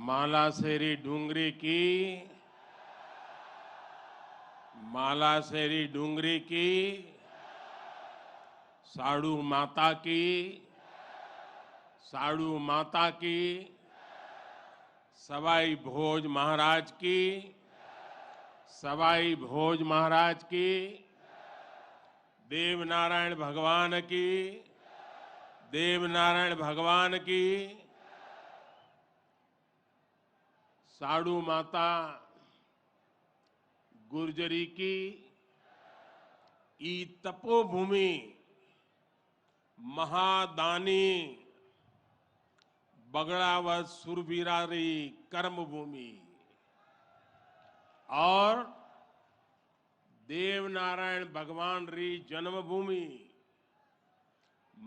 मालासेरी डूंगरी की मालासेरी डूंगरी की साड़ू माता की साड़ू माता की सवाई भोज महाराज की सवाई भोज महाराज की देवनारायण भगवान की देवनारायण भगवान की साड़ू माता गुर्जरी की ई तपोभूमि महादानी बगड़ावत सुरवीरारी कर्मभूमि और देवनारायण भगवान री जन्मभूमि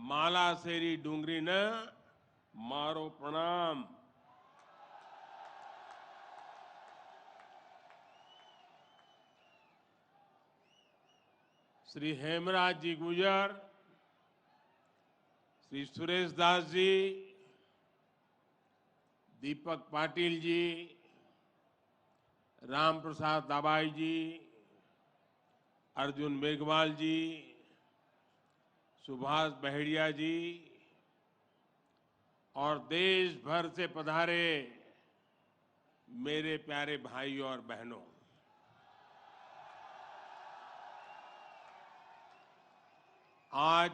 मालासेरी डूंगरी ने मारो प्रणाम। श्री हेमराज जी गुजर, श्री सुरेश दास जी, दीपक पाटिल जी, राम प्रसाद दाबाई जी, अर्जुन मेघवाल जी, सुभाष बहेड़िया जी और देश भर से पधारे मेरे प्यारे भाइयों और बहनों, आज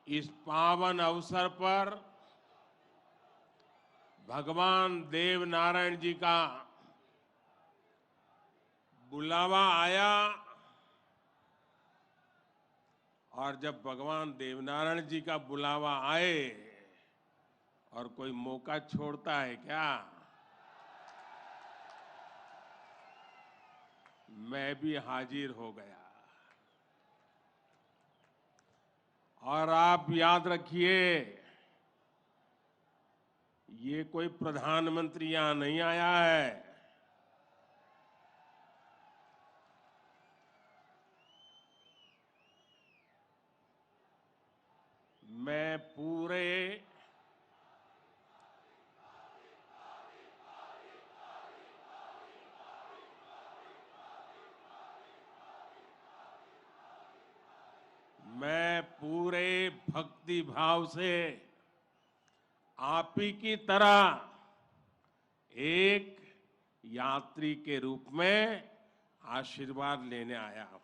इस पावन अवसर पर भगवान देवनारायण जी का बुलावा आया और जब भगवान देवनारायण जी का बुलावा आए और कोई मौका छोड़ता है क्या? मैं भी हाजिर हो गया। और आप याद रखिए, ये कोई प्रधानमंत्री यहां नहीं आया है। मैं पूरे भक्ति भाव से आप ही की तरह एक यात्री के रूप में आशीर्वाद लेने आया हूं।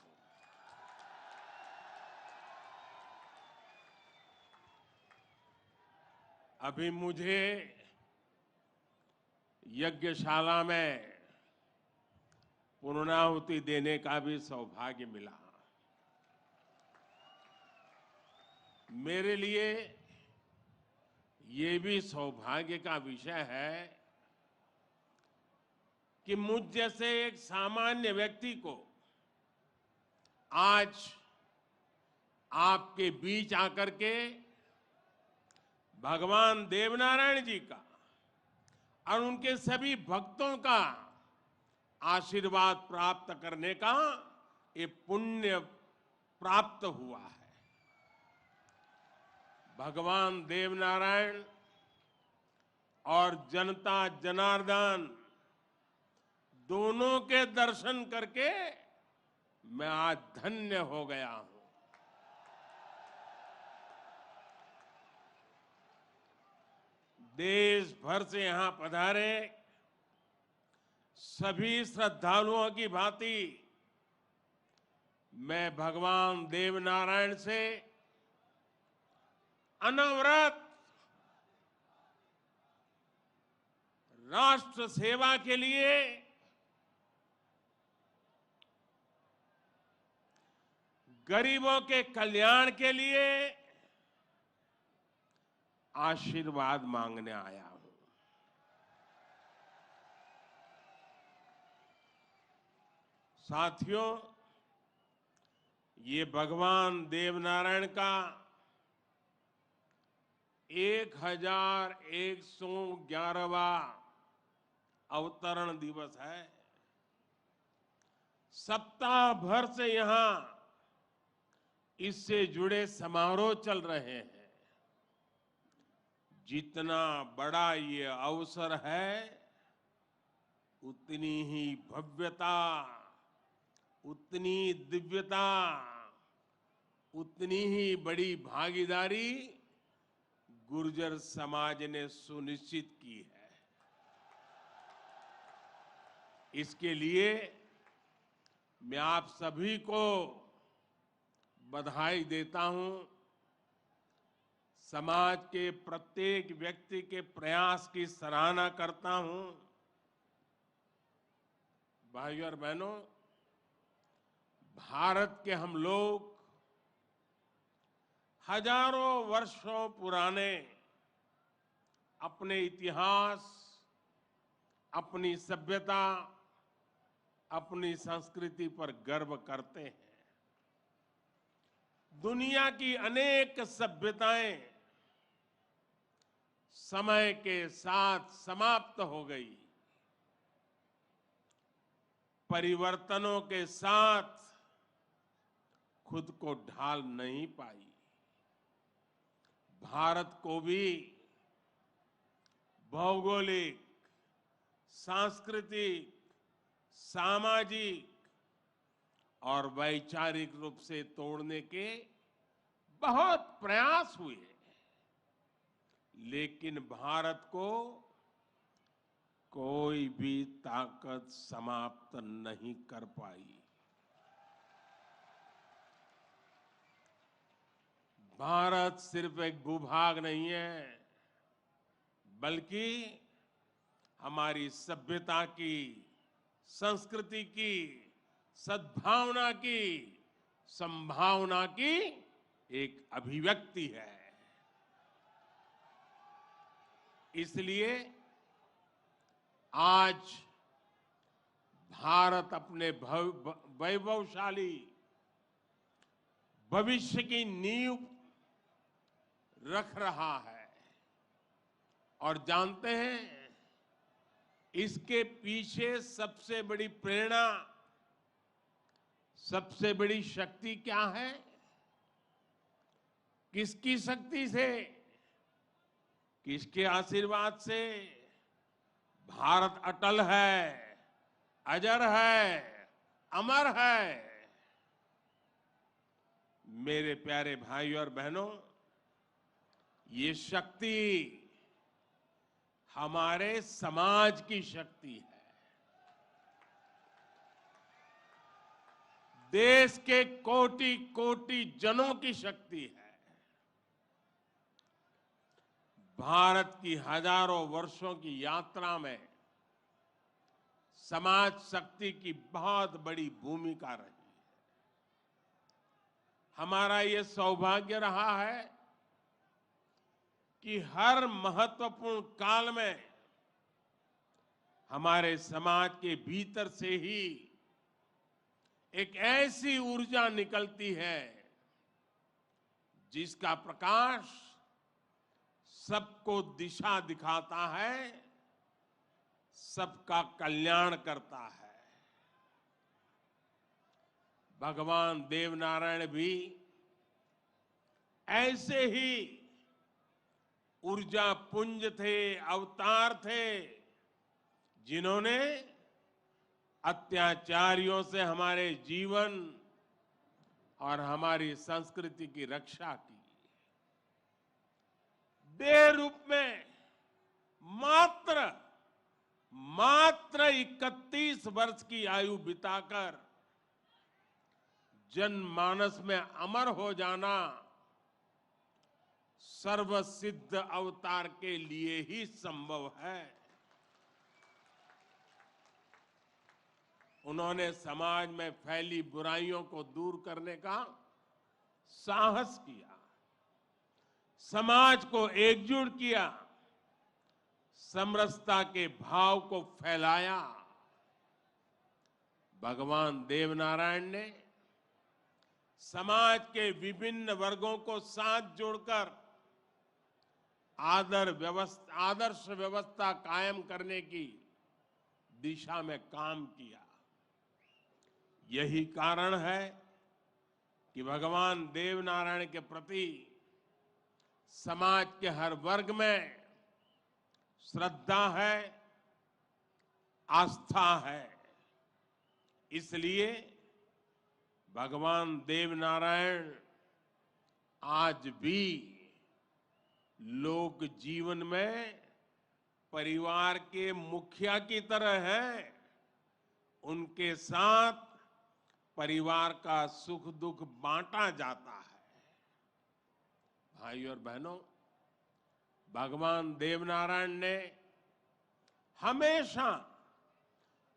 अभी मुझे यज्ञशाला में पूर्णाहुति देने का भी सौभाग्य मिला। मेरे लिए ये भी सौभाग्य का विषय है कि मुझ जैसे एक सामान्य व्यक्ति को आज आपके बीच आकर के भगवान देवनारायण जी का और उनके सभी भक्तों का आशीर्वाद प्राप्त करने का ये पुण्य प्राप्त हुआ है। भगवान देवनारायण और जनता जनार्दन दोनों के दर्शन करके मैं आज धन्य हो गया हूं। देश भर से यहां पधारे सभी श्रद्धालुओं की भांति मैं भगवान देवनारायण से अनवरत राष्ट्र सेवा के लिए गरीबों के कल्याण के लिए आशीर्वाद मांगने आया हूं। साथियों, ये भगवान देवनारायण का 1111वां अवतरण दिवस है। सप्ताह भर से यहां इससे जुड़े समारोह चल रहे हैं। जितना बड़ा ये अवसर है, उतनी ही भव्यता, उतनी दिव्यता, उतनी ही बड़ी भागीदारी गुर्जर समाज ने सुनिश्चित की है। इसके लिए मैं आप सभी को बधाई देता हूं। समाज के प्रत्येक व्यक्ति के प्रयास की सराहना करता हूं। भाइयों और बहनों, भारत के हम लोग हजारों वर्षों पुराने अपने इतिहास, अपनी सभ्यता, अपनी संस्कृति पर गर्व करते हैं। दुनिया की अनेक सभ्यताएं समय के साथ समाप्त हो गई, परिवर्तनों के साथ खुद को ढाल नहीं पाई। भारत को भी भौगोलिक, सांस्कृतिक, सामाजिक और वैचारिक रूप से तोड़ने के बहुत प्रयास हुए, लेकिन भारत को कोई भी ताकत समाप्त नहीं कर पाई। भारत सिर्फ एक भूभाग नहीं है, बल्कि हमारी सभ्यता की, संस्कृति की, सद्भावना की, संभावना की एक अभिव्यक्ति है। इसलिए आज भारत अपने वैभवशाली भविष्य की नींव रख रहा है। और जानते हैं, इसके पीछे सबसे बड़ी प्रेरणा, सबसे बड़ी शक्ति क्या है? किसकी शक्ति से, किसके आशीर्वाद से? भारत अटल है, अजर है, अमर है। मेरे प्यारे भाइयों और बहनों, ये शक्ति हमारे समाज की शक्ति है। देश के कोटि कोटि जनों की शक्ति है। भारत की हजारों वर्षों की यात्रा में समाज शक्ति की बहुत बड़ी भूमिका रही है। हमारा ये सौभाग्य रहा है कि हर महत्वपूर्ण काल में हमारे समाज के भीतर से ही एक ऐसी ऊर्जा निकलती है जिसका प्रकाश सबको दिशा दिखाता है, सबका कल्याण करता है। भगवान देवनारायण भी ऐसे ही ऊर्जा पुंज थे, अवतार थे, जिन्होंने अत्याचारियों से हमारे जीवन और हमारी संस्कृति की रक्षा की। देह रूप में मात्र 31 वर्ष की आयु बिताकर जनमानस में अमर हो जाना सर्वसिद्ध अवतार के लिए ही संभव है। उन्होंने समाज में फैली बुराइयों को दूर करने का साहस किया, समाज को एकजुट किया, समरसता के भाव को फैलाया। भगवान देवनारायण ने समाज के विभिन्न वर्गों को साथ जोड़कर आदर्श व्यवस्था कायम करने की दिशा में काम किया। यही कारण है कि भगवान देवनारायण के प्रति समाज के हर वर्ग में श्रद्धा है, आस्था है। इसलिए भगवान देवनारायण आज भी लोक जीवन में परिवार के मुखिया की तरह हैं। उनके साथ परिवार का सुख दुख बांटा जाता है। भाइयों और बहनों, भगवान देवनारायण ने हमेशा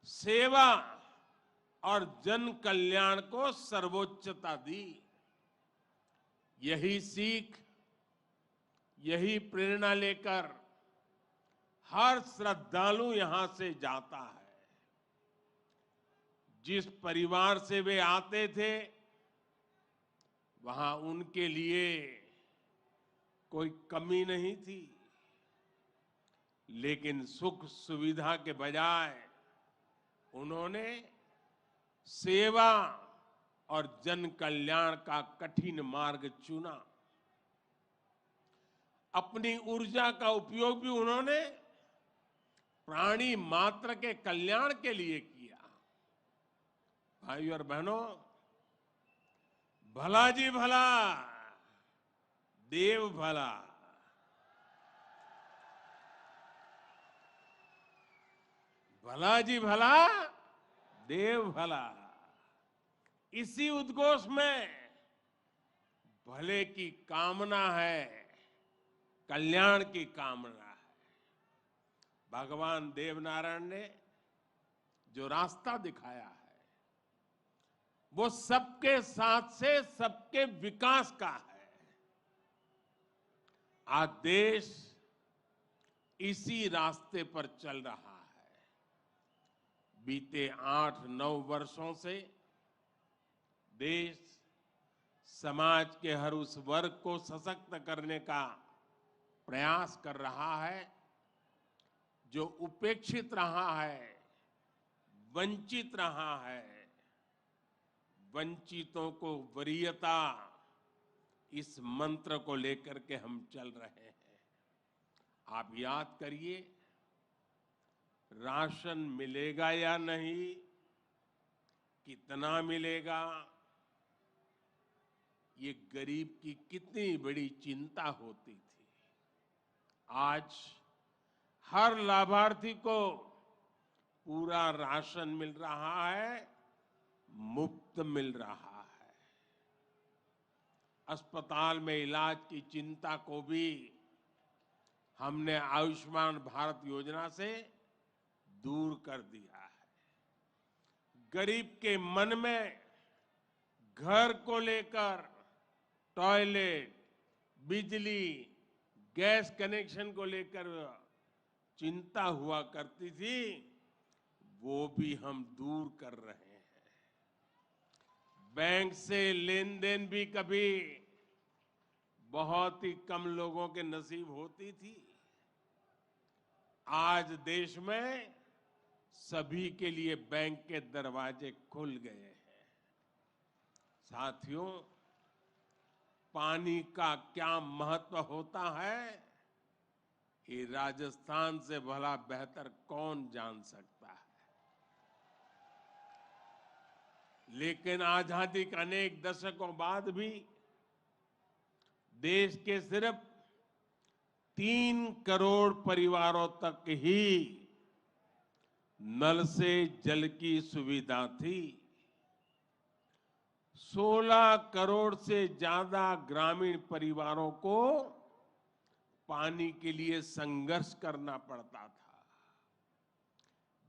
सेवा और जन कल्याण को सर्वोच्चता दी। यही सीख, यही प्रेरणा लेकर हर श्रद्धालु यहां से जाता है। जिस परिवार से वे आते थे, वहां उनके लिए कोई कमी नहीं थी, लेकिन सुख सुविधा के बजाय उन्होंने सेवा और जन कल्याण का कठिन मार्ग चुना। अपनी ऊर्जा का उपयोग भी उन्होंने प्राणी मात्र के कल्याण के लिए किया। भाइयों और बहनों, भला जी भला, देव भला। भला जी भला, देव भला। इसी उद्घोष में भले की कामना है, कल्याण की कामना है। भगवान देवनारायण ने जो रास्ता दिखाया है, वो सबके साथ से सबके विकास का है। आज देश इसी रास्ते पर चल रहा है। बीते 8-9 वर्षों से देश समाज के हर उस वर्ग को सशक्त करने का प्रयास कर रहा है जो उपेक्षित रहा है, वंचित रहा है। वंचितों को वरीयता, इस मंत्र को लेकर के हम चल रहे हैं। आप याद करिए, राशन मिलेगा या नहीं, कितना मिलेगा, ये गरीब की कितनी बड़ी चिंता होती थी। आज हर लाभार्थी को पूरा राशन मिल रहा है, मुफ्त मिल रहा है। अस्पताल में इलाज की चिंता को भी हमने आयुष्मान भारत योजना से दूर कर दिया है। गरीब के मन में घर को लेकर टॉयलेट, बिजली, गैस कनेक्शन को लेकर चिंता हुआ करती थी, वो भी हम दूर कर रहे हैं। बैंक से लेन देन भी कभी बहुत ही कम लोगों के नसीब होती थी। आज देश में सभी के लिए बैंक के दरवाजे खुल गए हैं। साथियों, पानी का क्या महत्व होता है, ये राजस्थान से भला बेहतर कौन जान सकता है। लेकिन आजादी के अनेक दशकों बाद भी देश के सिर्फ 3 करोड़ परिवारों तक ही नल से जल की सुविधा थी। 16 करोड़ से ज्यादा ग्रामीण परिवारों को पानी के लिए संघर्ष करना पड़ता था।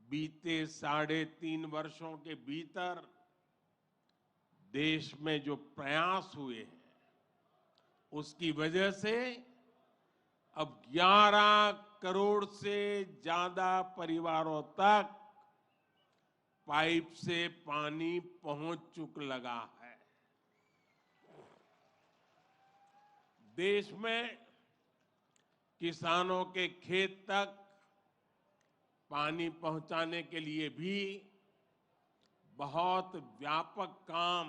बीते 3.5 वर्षों के भीतर देश में जो प्रयास हुए हैं, उसकी वजह से अब 11 करोड़ से ज्यादा परिवारों तक पाइप से पानी पहुंच चुक लगा है। देश में किसानों के खेत तक पानी पहुंचाने के लिए भी बहुत व्यापक काम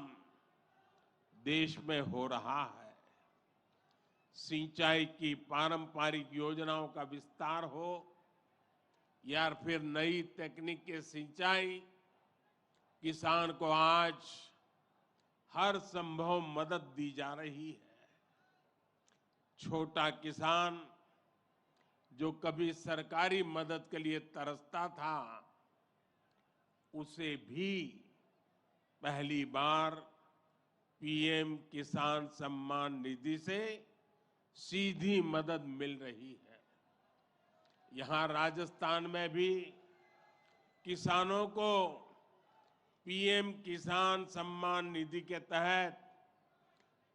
देश में हो रहा है। सिंचाई की पारंपरिक योजनाओं का विस्तार हो या फिर नई तकनीक के सिंचाई, किसान को आज हर संभव मदद दी जा रही है। छोटा किसान जो कभी सरकारी मदद के लिए तरसता था, उसे भी पहली बार पीएम किसान सम्मान निधि से सीधी मदद मिल रही है। यहां राजस्थान में भी किसानों को पीएम किसान सम्मान निधि के तहत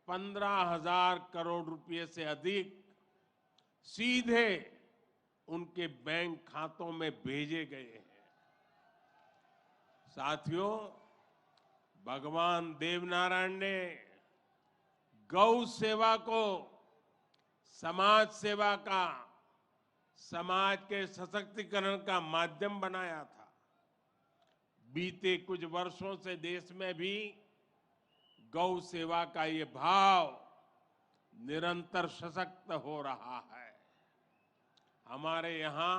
15,000 करोड़ रुपए से अधिक सीधे उनके बैंक खातों में भेजे गए हैं। साथियों, भगवान देवनारायण ने गौ सेवा को समाज सेवा का, समाज के सशक्तिकरण का माध्यम बनाया था। बीते कुछ वर्षों से देश में भी गौ सेवा का ये भाव निरंतर सशक्त हो रहा है। हमारे यहाँ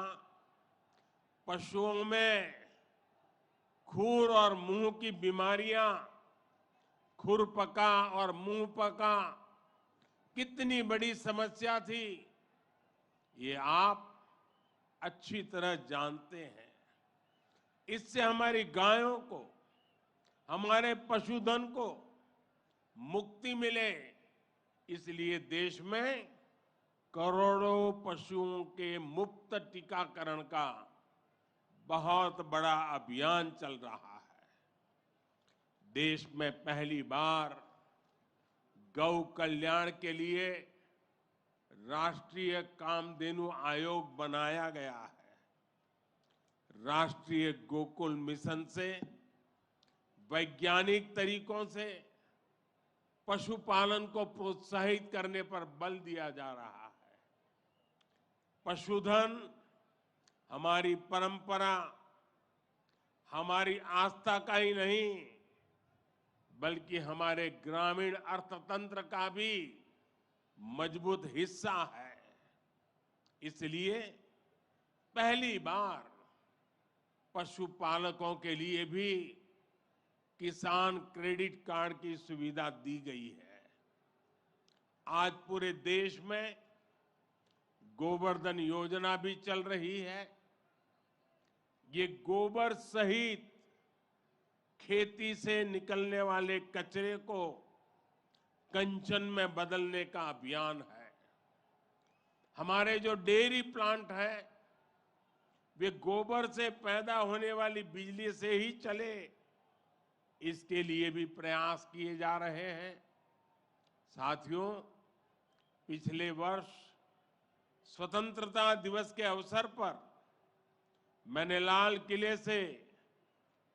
पशुओं में खुर और मुंह की बीमारियां, खुरपका और मुंहपका कितनी बड़ी समस्या थी, ये आप अच्छी तरह जानते हैं। इससे हमारी गायों को, हमारे पशुधन को मुक्ति मिले, इसलिए देश में करोड़ों पशुओं के मुफ्त टीकाकरण का बहुत बड़ा अभियान चल रहा है। देश में पहली बार गौ कल्याण के लिए राष्ट्रीय कामधेनु आयोग बनाया गया है। राष्ट्रीय गोकुल मिशन से वैज्ञानिक तरीकों से पशुपालन को प्रोत्साहित करने पर बल दिया जा रहा है। पशुधन हमारी परंपरा, हमारी आस्था का ही नहीं, बल्कि हमारे ग्रामीण अर्थतंत्र का भी मजबूत हिस्सा है। इसलिए पहली बार पशुपालकों के लिए भी किसान क्रेडिट कार्ड की सुविधा दी गई है। आज पूरे देश में गोवर्धन योजना भी चल रही है। ये गोबर सहित खेती से निकलने वाले कचरे को कंचन में बदलने का अभियान है। हमारे जो डेयरी प्लांट है, वे गोबर से पैदा होने वाली बिजली से ही चले, इसके लिए भी प्रयास किए जा रहे हैं। साथियों, पिछले वर्ष स्वतंत्रता दिवस के अवसर पर मैंने लाल किले से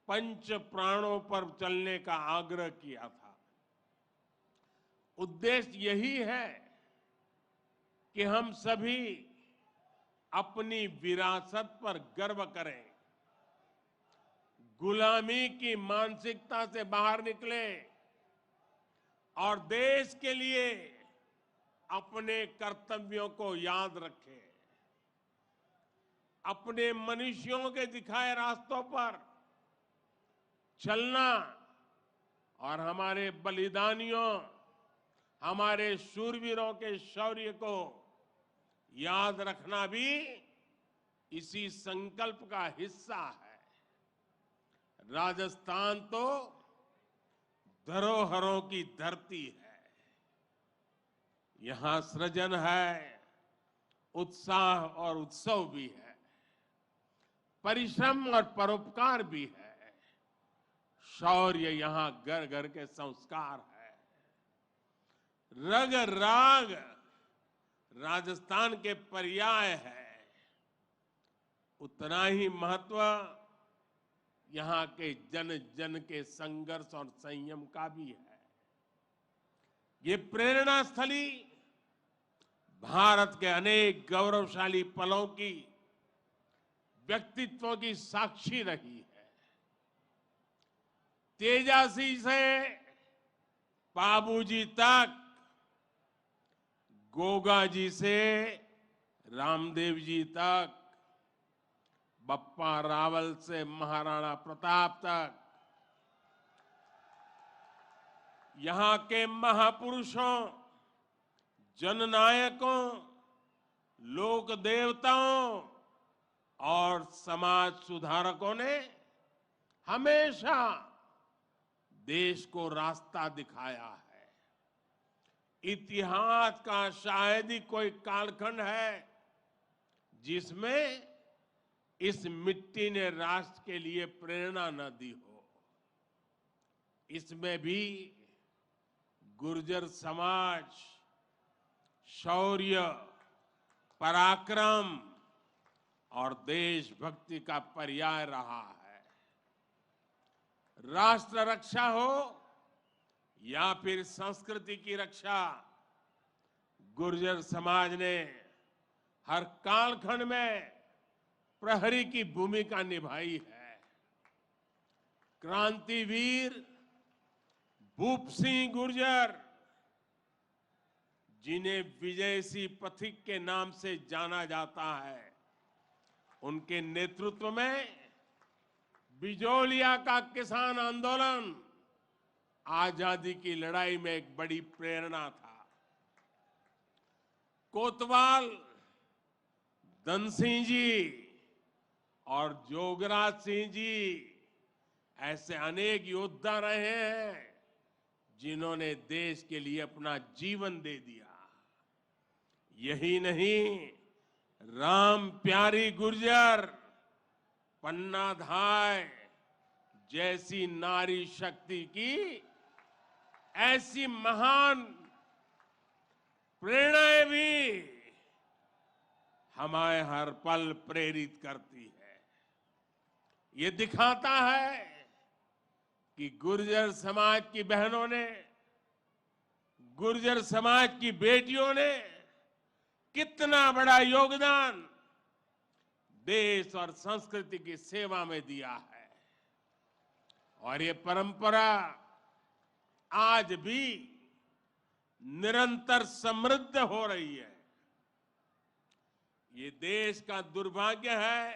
पंच प्राणों पर चलने का आग्रह किया था। उद्देश्य यही है कि हम सभी अपनी विरासत पर गर्व करें, गुलामी की मानसिकता से बाहर निकले और देश के लिए अपने कर्तव्यों को याद रखें। अपने मनुष्यों के दिखाए रास्तों पर चलना और हमारे बलिदानियों, हमारे शूरवीरों के शौर्य को याद रखना भी इसी संकल्प का हिस्सा है। राजस्थान तो धरोहरों की धरती है। यहां सृजन है, उत्साह और उत्सव भी है, परिश्रम और परोपकार भी है। शौर्य यहां घर घर के संस्कार है। रग राग राजस्थान के पर्याय है। उतना ही महत्व यहां के जन जन के संघर्ष और संयम का भी है। ये प्रेरणा स्थली भारत के अनेक गौरवशाली पलों की, व्यक्तित्वों की साक्षी रही है। तेजासी से बाबूजी तक गोगा जी से रामदेव जी तक, बप्पा रावल से महाराणा प्रताप तक, यहां के महापुरुषों, जननायकों, लोक देवताओं और समाज सुधारकों ने हमेशा देश को रास्ता दिखाया है। इतिहास का शायद ही कोई कालखंड है जिसमें इस मिट्टी ने राष्ट्र के लिए प्रेरणा न दी हो। इसमें भी गुर्जर समाज शौर्य, पराक्रम और देशभक्ति का पर्याय रहा है। राष्ट्र रक्षा हो या फिर संस्कृति की रक्षा, गुर्जर समाज ने हर कालखंड में प्रहरी की भूमिका निभाई है। क्रांतिवीर भूप सिंह गुर्जर, जिन्हें विजय सिंह पथिक के नाम से जाना जाता है, उनके नेतृत्व में बिजोलिया का किसान आंदोलन आजादी की लड़ाई में एक बड़ी प्रेरणा था। कोतवाल धन सिंह जी और जोगराज सिंह जी ऐसे अनेक योद्धा रहे हैं जिन्होंने देश के लिए अपना जीवन दे दिया। यही नहीं, राम प्यारी गुर्जर, पन्ना धाय जैसी नारी शक्ति की ऐसी महान प्रेरणाएं भी हमें हर पल प्रेरित करती है। ये दिखाता है कि गुर्जर समाज की बहनों ने, गुर्जर समाज की बेटियों ने कितना बड़ा योगदान देश और संस्कृति की सेवा में दिया है। और ये परंपरा आज भी निरंतर समृद्ध हो रही है। ये देश का दुर्भाग्य है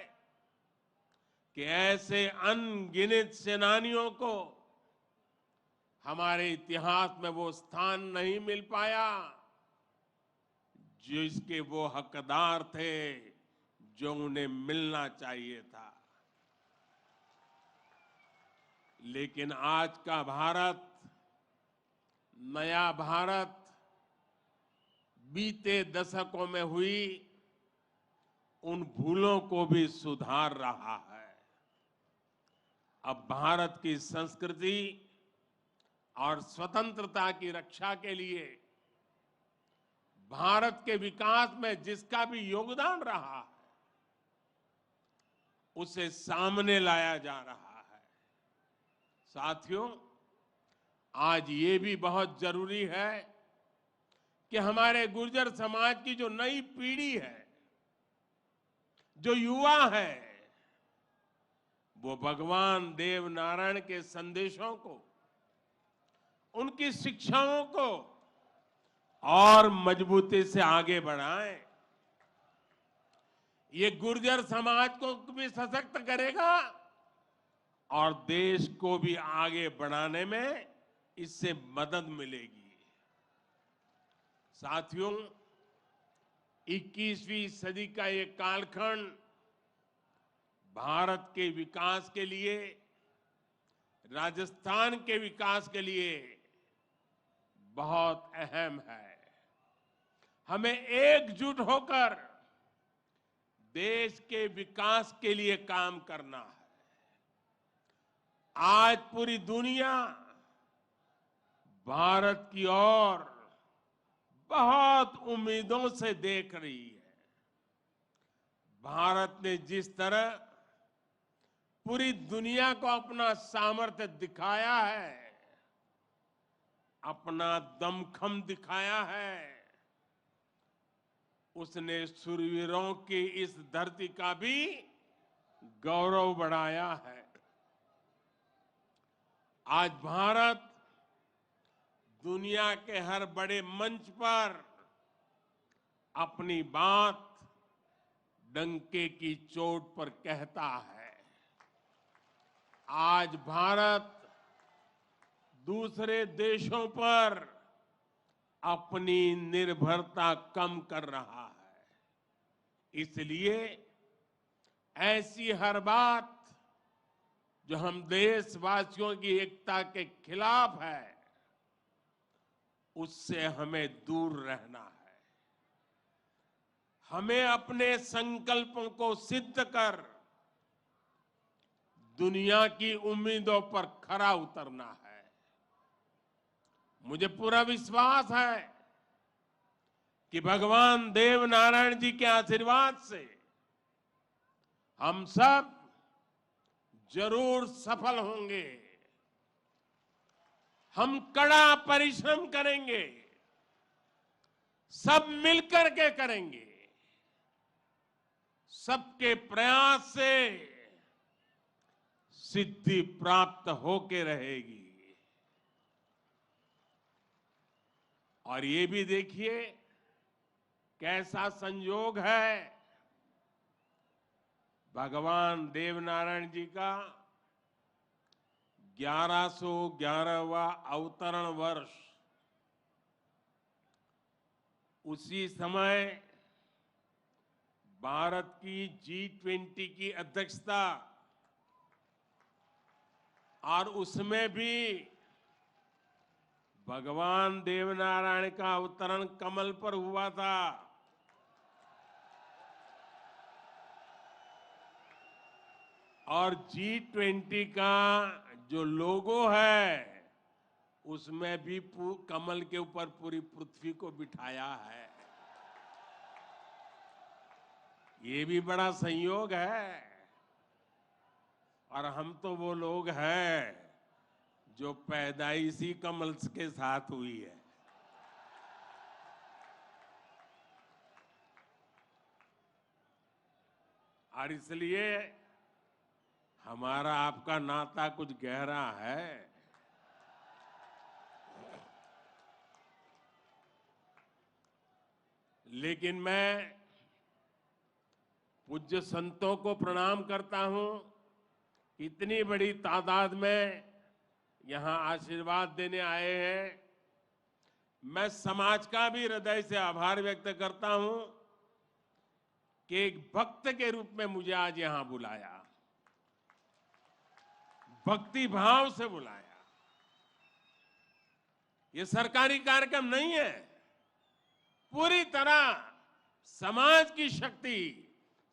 कि ऐसे अनगिनत सेनानियों को हमारे इतिहास में वो स्थान नहीं मिल पाया जिसके वो हकदार थे, जो उन्हें मिलना चाहिए था। लेकिन आज का भारत, नया भारत, बीते दशकों में हुई उन भूलों को भी सुधार रहा है। अब भारत की संस्कृति और स्वतंत्रता की रक्षा के लिए भारत के विकास में जिसका भी योगदान रहा है, उसे सामने लाया जा रहा है। साथियों, आज ये भी बहुत जरूरी है कि हमारे गुर्जर समाज की जो नई पीढ़ी है, जो युवा है, वो भगवान देव नारायण के संदेशों को, उनकी शिक्षाओं को और मजबूती से आगे बढ़ाएं। ये गुर्जर समाज को भी सशक्त करेगा और देश को भी आगे बढ़ाने में इससे मदद मिलेगी। साथियों, 21वीं सदी का ये कालखंड भारत के विकास के लिए, राजस्थान के विकास के लिए बहुत अहम है। हमें एकजुट होकर देश के विकास के लिए काम करना है। आज पूरी दुनिया भारत की ओर बहुत उम्मीदों से देख रही है। भारत ने जिस तरह पूरी दुनिया को अपना सामर्थ्य दिखाया है, अपना दमखम दिखाया है, उसने शूरवीरों की इस धरती का भी गौरव बढ़ाया है। आज भारत दुनिया के हर बड़े मंच पर अपनी बात डंके की चोट पर कहता है। आज भारत दूसरे देशों पर अपनी निर्भरता कम कर रहा है। इसलिए ऐसी हर बात जो हम देशवासियों की एकता के खिलाफ है, उससे हमें दूर रहना है। हमें अपने संकल्पों को सिद्ध कर दुनिया की उम्मीदों पर खरा उतरना है। मुझे पूरा विश्वास है कि भगवान देव नारायण जी के आशीर्वाद से हम सब जरूर सफल होंगे। हम कड़ा परिश्रम करेंगे, सब मिलकर के करेंगे। सबके प्रयास से सिद्धि प्राप्त होके रहेगी। और ये भी देखिए कैसा संयोग है, भगवान देवनारायण जी का 1111वां अवतरण वर्ष। उसी समय भारत की G20 की अध्यक्षता, और उसमें भी भगवान देवनारायण का अवतरण कमल पर हुआ था। और G20 का जो लोगो है, उसमें भी कमल के ऊपर पूरी पृथ्वी को बिठाया है। ये भी बड़ा संयोग है। और हम तो वो लोग हैं जो पैदाइशी कमल के साथ हुई है। और इसलिए हमारा आपका नाता कुछ गहरा है। लेकिन मैं पूज्य संतों को प्रणाम करता हूं। इतनी बड़ी तादाद में यहां आशीर्वाद देने आए हैं। मैं समाज का भी हृदय से आभार व्यक्त करता हूं कि एक भक्त के रूप में मुझे आज यहां बुलाया, भक्ति भाव से बुलाया। ये सरकारी कार्यक्रम नहीं है। पूरी तरह समाज की शक्ति,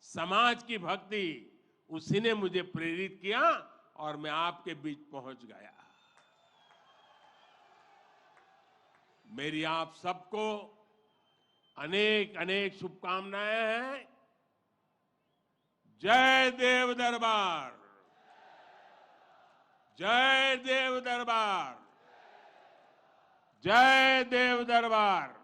समाज की भक्ति, उसी ने मुझे प्रेरित किया और मैं आपके बीच पहुंच गया। मेरी आप सबको अनेक अनेक शुभकामनाएं हैं। जय देव दरबार, जय देव दरबार, जय देव दरबार।